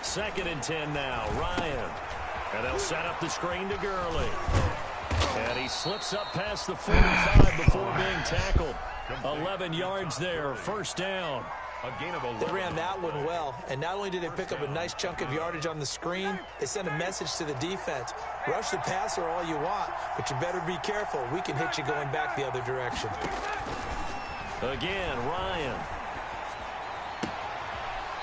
H: Second and 10 now. Ryan. And they'll set up the screen to Gurley. And he slips up past the 45 before being tackled. 11 yards there. First down.
J: They ran that one well, and not only did they pick up a nice chunk of yardage on the screen, they sent a message to the defense. Rush the passer all you want, but you better be careful. We can hit you going back the other direction.
H: Again, Ryan.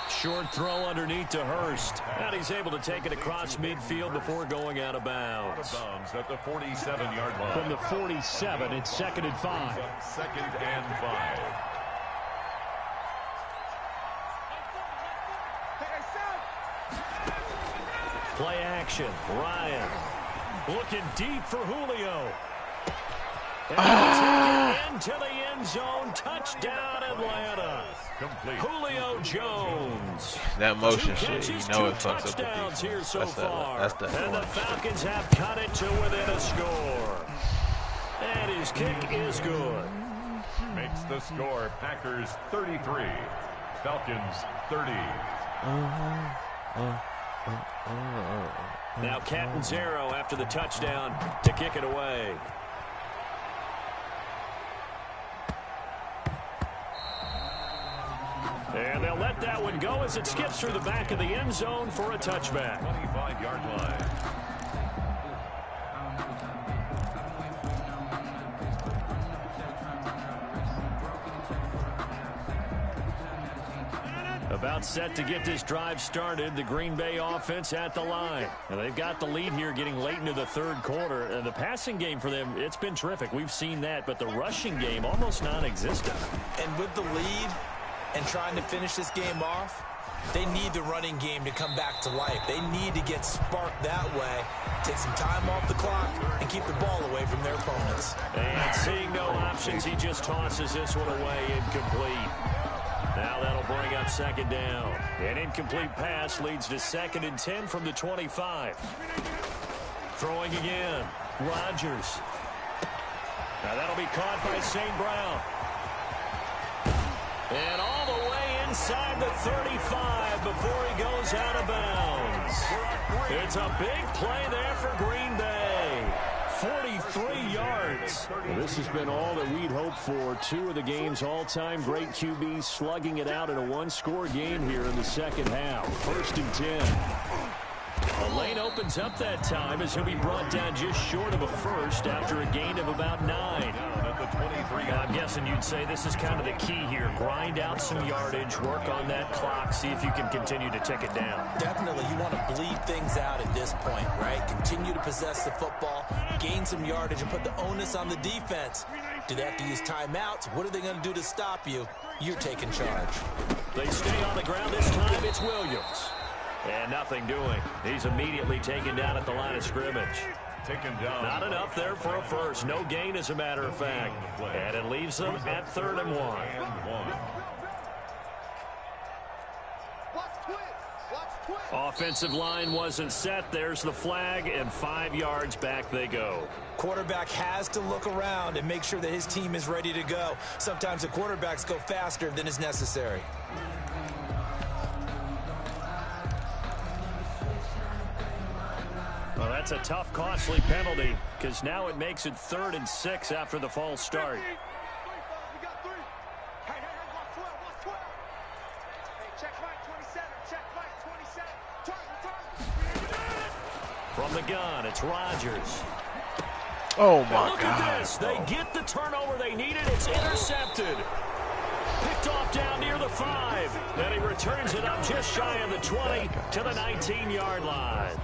H: Short throw underneath to Hurst. And he's able to take it across midfield before going out of bounds.
I: At the 47-yard line.
H: From the 47, it's 2nd and 5.
I: 2nd and 5.
H: Play action. Ryan looking deep for Julio. And into the end zone. Touchdown, Atlanta.
I: Complete.
H: Julio Jones.
G: That motion
H: catches,
G: shit, you know it fucks up the
H: touchdowns here so
G: that's
H: far. And the Falcons have cut it to within a score. And his kick is good.
I: Makes the score Packers 33. Falcons 30.
H: Now Catanzaro after the touchdown to kick it away. And they'll let that one go as it skips through the back of the end zone for a touchback.
I: 25-yard line.
H: About set to get this drive started, the Green Bay offense at the line. And they've got the lead here getting late into the third quarter. And the passing game for them, it's been terrific. We've seen that, but the rushing game almost non-existent.
J: And with the lead and trying to finish this game off, they need the running game to come back to life. They need to get sparked that way, take some time off the clock, and keep the ball away from their opponents.
H: And seeing no options, he just tosses this one away, incomplete. Now that'll bring up second down. An incomplete pass leads to 2nd and 10 from the 25. Throwing again. Rodgers. Now that'll be caught by St. Brown. And all the way inside the 35 before he goes out of bounds. It's a big play there for Green Bay. 43 yards. Well, this has been all that we'd hoped for. Two of the game's all-time great QBs slugging it out in a one-score game here in the second half. 1st and 10. A lane opens up that time as he'll be brought down just short of a first after a gain of about 9. I'm guessing you'd say this is kind of the key here. Grind out some yardage, work on that clock, see if you can continue to tick it down.
J: Definitely, you want to bleed things out at this point, right? Continue to possess the football, gain some yardage, and put the onus on the defense. Do they have to use timeouts? What are they going to do to stop you? You're taking charge.
H: They stay on the ground this time. It's Williams. And nothing doing. He's immediately taken down at the line of scrimmage.
I: Taken down.
H: Not enough there for a first. No gain, as a matter of fact. And it leaves them at 3rd and 1. Offensive line wasn't set. There's the flag, and 5 yards back they go.
J: Quarterback has to look around and make sure that his team is ready to go. Sometimes the quarterbacks go faster than is necessary.
H: Well, that's a tough, costly penalty because now it makes it 3rd and 6 after the false start. From the gun, it's Rodgers.
G: Oh, my
H: look
G: God.
H: At this. They get the turnover they needed. It's intercepted. Picked off down near the 5. Then he returns it up just shy of the 20 to the 19-yard line.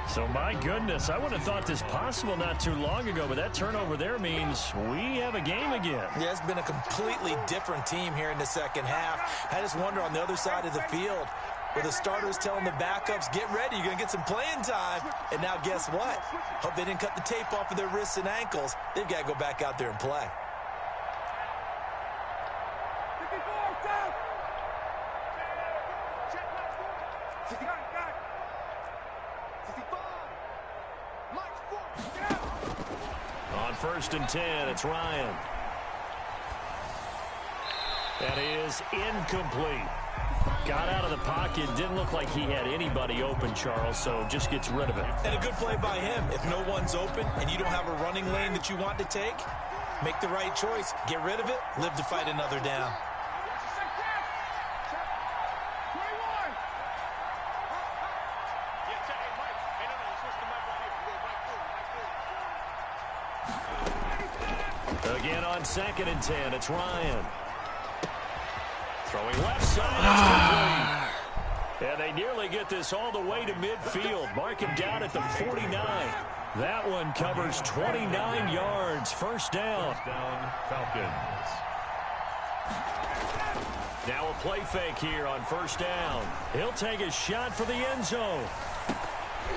H: So, my goodness, I would have thought this possible not too long ago, but that turnover there means we have a game again.
J: Yeah, it's been a completely different team here in the second half. I just wonder on the other side of the field, where the starters telling the backups, get ready, you're going to get some playing time. And now guess what? Hope they didn't cut the tape off of their wrists and ankles. They've got to go back out there and play.
H: On 1st and 10, it's Ryan. That is incomplete. Got out of the pocket. Didn't look like he had anybody open, Charles, so just gets rid of it.
J: And a good play by him. If no one's open and you don't have a running lane that you want to take, make the right choice. Get rid of it. Live to fight another down.
H: Again on 2nd and 10, it's Ryan. Throwing left side, it's complete. And they nearly get this all the way to midfield. Mark him down at the 49. That one covers 29 yards. First down.
I: Falcons.
H: Now a play fake here on 1st down. He'll take a shot for the end zone.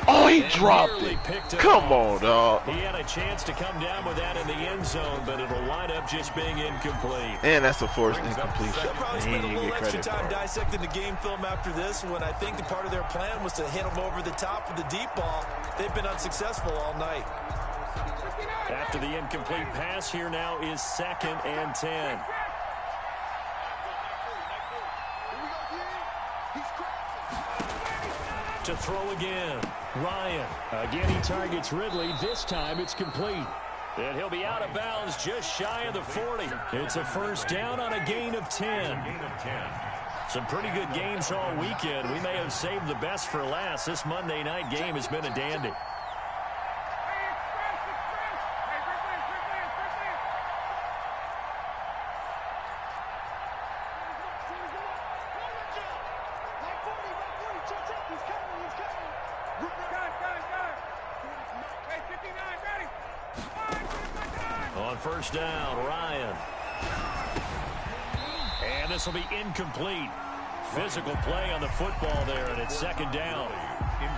G: Oh, he dropped it. Come on, dog.
H: He had a chance to come down with that in the end zone, but it'll wind up just being incomplete.
G: And that's a forced incompletion.
J: They'll probably spend a little extra time dissecting the game film after this, when I think the part of their plan was to hit them over the top with the deep ball. They've been unsuccessful all night.
H: After the incomplete pass, here now is 2nd and 10. To throw again. Ryan. Again, he targets Ridley. This time it's complete. And he'll be out of bounds just shy of the 40. It's a first down on a gain of 10. Some pretty good games all weekend. We may have saved the best for last. This Monday night game has been a dandy. On 1st down, Ryan. And this will be incomplete. Physical play on the football there, and it's 2nd down.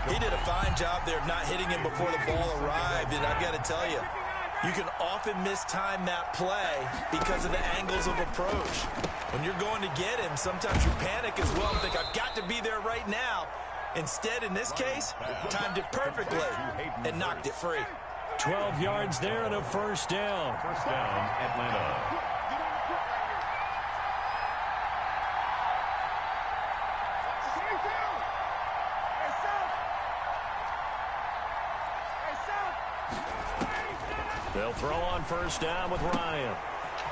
J: He did a fine job there of not hitting him before the ball arrived, and I've got to tell you, you can often mistime that play because of the angles of approach. When you're going to get him, sometimes you panic as well and think, I've got to be there right now. Instead, in this case, timed it perfectly and knocked it free.
H: 12 yards there and a first down.
I: First down, Atlanta.
H: They'll throw on 1st down with Ryan.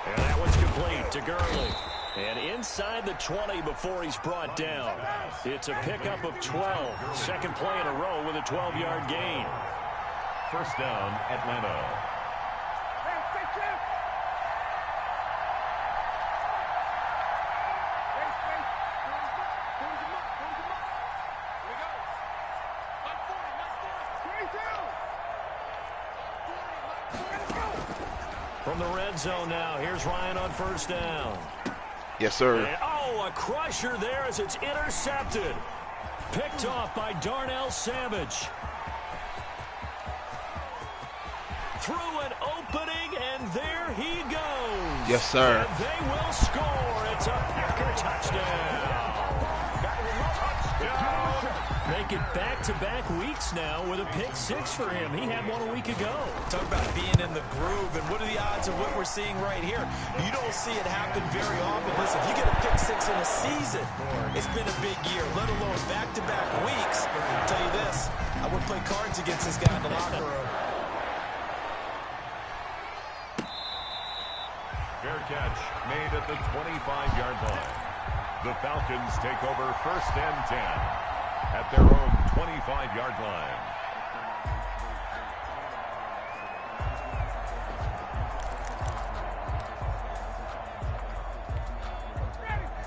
H: And that one's complete to Gurley. And inside the 20 before he's brought down. It's a pickup of 12. Second play in a row with a 12-yard gain.
I: First down, Atlanta.
H: From the red zone now, here's Ryan on 1st down.
G: Yes, sir.
H: And, a crusher there as it's intercepted. Picked off by Darnell Savage. Through an opening, and there he goes.
G: Yes, sir.
H: And they will score. It's a Packer touchdown. Make it back-to-back weeks now with a pick-6 for him. He had one a week ago.
J: Talk about being in the groove, and what are the odds of what we're seeing right here? You don't see it happen very often. Listen, if you get a pick-6 in a season, it's been a big year, let alone back-to-back weeks. I'll tell you this, I would play cards against this guy in the locker room.
I: Fair catch made at the 25-yard line. The Falcons take over 1st and 10 at their own 25-yard line.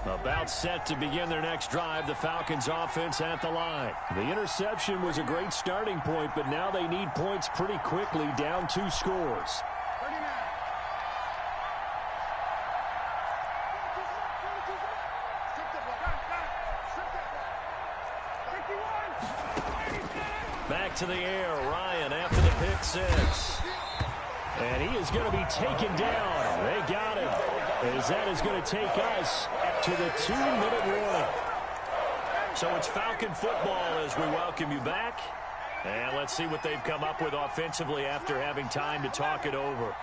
H: About set to begin their next drive, the Falcons offense at the line. The interception was a great starting point, but now they need points pretty quickly, down 2 scores. to the air. Ryan after the pick six. And he is going to be taken down. They got him. As that is going to take us to the 2-minute warning. So it's Falcon football as we welcome you back. And let's see what they've come up with offensively after having time to talk it over.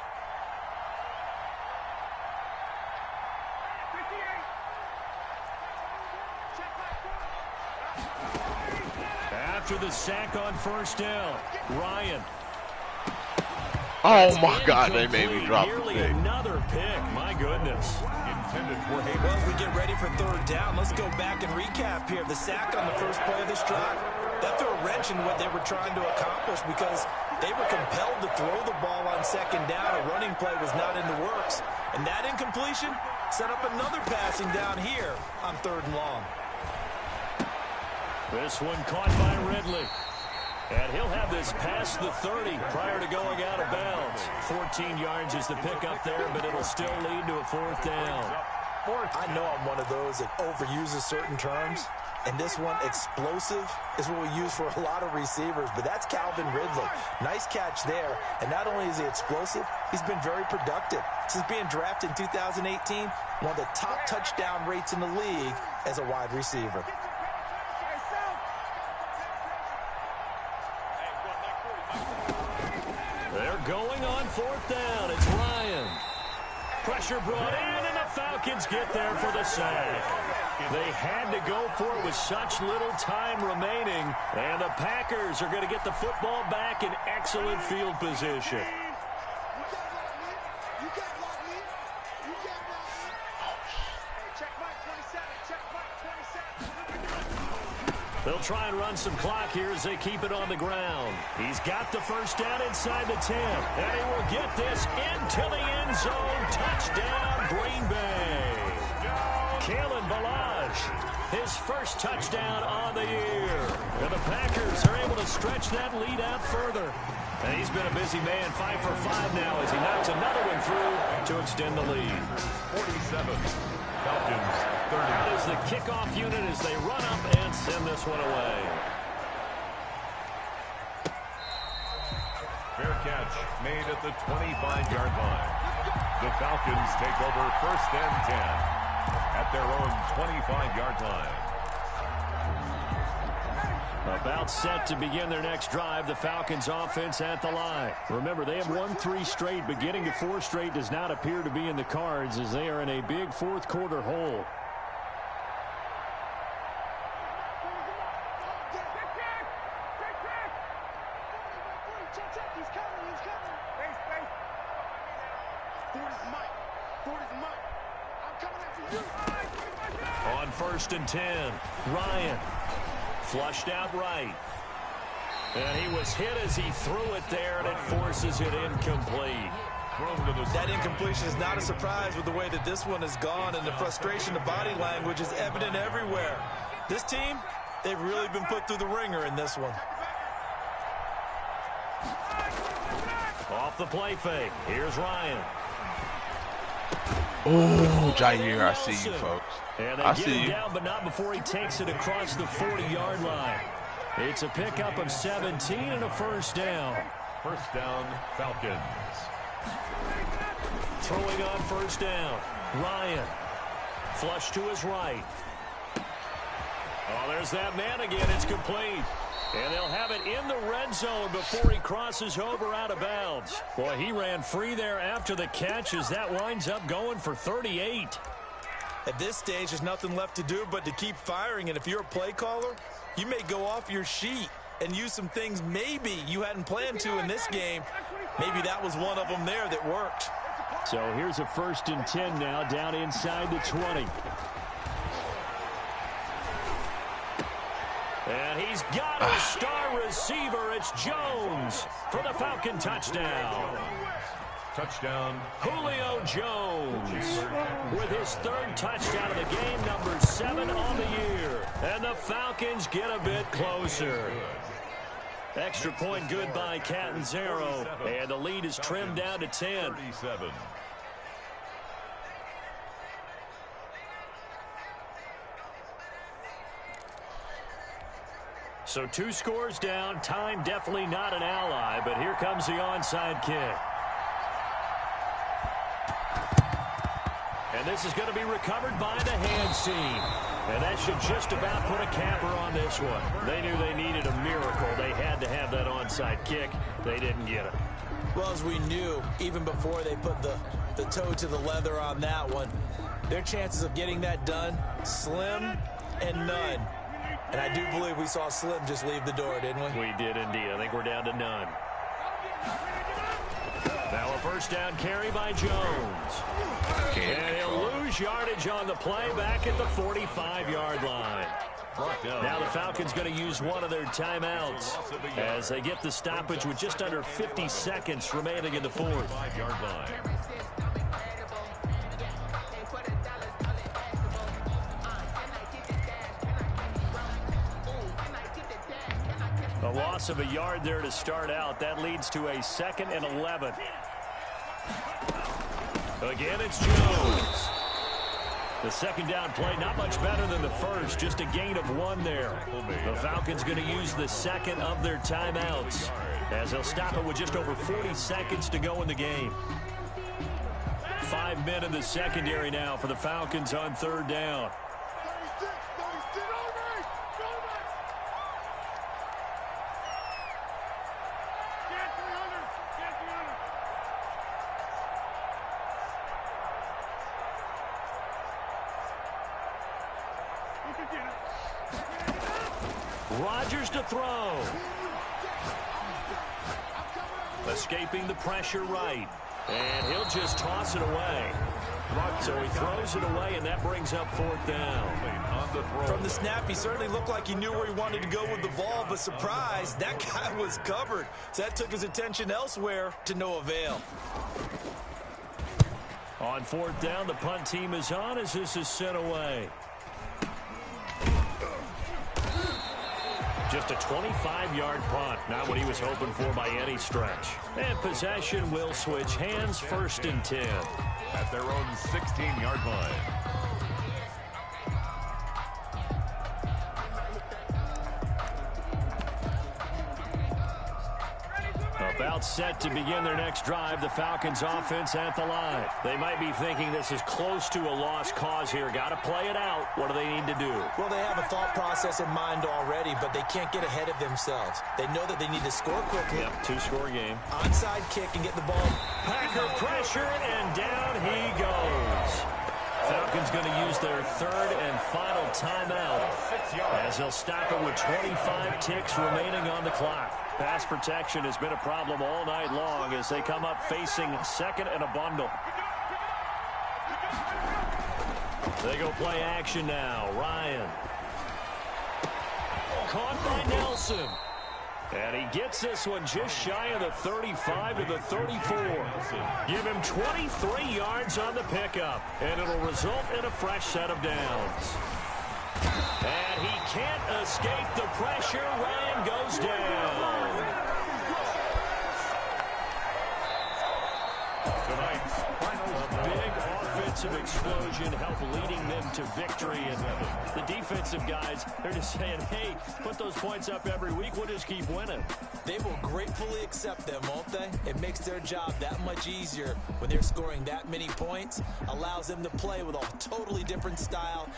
H: After the sack on first down, Ryan.
G: Oh my God, they made me drop the pick.
H: Another pick, my goodness.
J: Hey, well, as we get ready for third down, let's go back and recap here. The sack on the first play of this drive, that threw a wrench in what they were trying to accomplish because they were compelled to throw the ball on second down. A running play was not in the works. And that incompletion set up another passing down here on third and long.
H: This one caught by Ridley. And he'll have this past the 30 prior to going out of bounds. 14 yards is the pickup there, but it'll still lead to a fourth down.
J: I know I'm one of those that overuses certain terms. And this one, explosive, is what we use for a lot of receivers. But that's Calvin Ridley. Nice catch there. And not only is he explosive, he's been very productive. Since being drafted in 2018, one of the top touchdown rates in the league as a wide receiver.
H: They're going on fourth down. It's Ryan. Pressure brought in, and the Falcons get there for the sack. They had to go for it with such little time remaining, and the Packers are going to get the football back in excellent field position. They'll try and run some clock here as they keep it on the ground. He's got the first down inside the 10, and he will get this into the end zone. Touchdown, Green Bay. Kalen Ballage, his first touchdown on the year. And the Packers are able to stretch that lead out further. And he's been a busy man, 5 for 5 now as he knocks another one through to extend the lead.
I: 47, Falcons 30.
H: That is the kickoff unit as they run up and send this one away.
I: Fair catch made at the 25-yard line. The Falcons take over first and 10 at their own 25-yard line.
H: About set to begin their next drive. The Falcons offense at the line. Remember, they have won 3 straight, but getting to 4 straight does not appear to be in the cards as they are in a big fourth quarter hole. On first and 10, Ryan. Flushed out right. And he was hit as he threw it there, and it forces it incomplete.
J: That incompletion is not a surprise with the way that this one has gone, and the frustration, the body language is evident everywhere. This team, they've really been put through the ringer in this one.
H: Off the play fake. Here's Ryan.
G: Oh, Jair, I see you, folks.
H: And they
G: I
H: get
G: see
H: him
G: you.
H: down, but not before he takes it across the 40-yard line. It's a pickup of 17 and a first down.
I: First down, Falcons.
H: Throwing on first down, Ryan. Flush to his right. Oh, there's that man again. It's complete. And they'll have it in the red zone before he crosses over out of bounds. Boy, he ran free there after the catch as that winds up going for 38.
J: At this stage, there's nothing left to do but to keep firing. And if you're a play caller, you may go off your sheet and use some things maybe you hadn't planned to in this game. Maybe that was one of them there that worked.
H: So here's a first and 10 now down inside the 20. And he's got a star receiver. It's Jones for the Falcon touchdown.
I: Touchdown,
H: Julio Jones with his 3rd touchdown of the game, number 7 on the year. And the Falcons get a bit closer. Extra point good by Catanzaro. And the lead is trimmed down to 10.
I: 37.
H: So 2 scores down. Time definitely not an ally, but here comes the onside kick. And this is going to be recovered by the hands team. And that should just about put a capper on this one. They knew they needed a miracle. They had to have that onside kick. They didn't get it.
J: Well, as we knew, even before they put the toe to the leather on that one, their chances of getting that done, slim and none. And I do believe we saw Slim just leave the door, didn't we?
H: We did indeed. I think we're down to none. Now a first down carry by Jones. And he'll lose yardage on the play back at the 45-yard line. Now the Falcons going to use one of their timeouts as they get the stoppage with just under 50 seconds remaining in the fourth. A loss of a yard there to start out. That leads to a 2nd and 11. Again, it's Jones. The second down play, not much better than the first, just a gain of 1 there. The Falcons going to use the second of their timeouts as they'll stop it with just over 40 seconds to go in the game. 5 men in the secondary now for the Falcons on 3rd down. Rodgers to throw. Escaping the pressure right. And he'll just toss it away. So he throws it away, and that brings up 4th down.
J: From the snap, he certainly looked like he knew where he wanted to go with the ball, but surprise, that guy was covered. So that took his attention elsewhere to no avail.
H: On 4th down, the punt team is on as this is sent away. Just a 25-yard punt, not what he was hoping for by any stretch. And possession will switch hands, 1st and 10.
I: At their own 16-yard line.
H: About set to begin their next drive, the Falcons offense at the line. They might be thinking this is close to a lost cause here. Got to play it out. What do they need to do?
J: Well, they have a thought process in mind already, but they can't get ahead of themselves. They know that they need to score quickly.
H: Yep, 2-score game.
J: Onside kick and get the ball.
H: Packer pressure, and down he goes. Falcons going to use their 3rd and final timeout as they'll stop it with 25 ticks remaining on the clock. Pass protection has been a problem all night long as they come up facing 2nd and a bundle. They go play action now. Ryan. Caught by Nelson. And he gets this one just shy of the 35 to the 34. Give him 23 yards on the pickup, and it'll result in a fresh set of downs. And he can't escape the pressure. Ryan goes down.
I: Tonight's final
H: a big offensive explosion helped leading them to victory. And the defensive guys, they're just saying, hey, put those points up every week. We'll just keep winning.
J: They will gratefully accept them, won't they? It makes their job that much easier when they're scoring that many points. Allows them to play with a totally different style.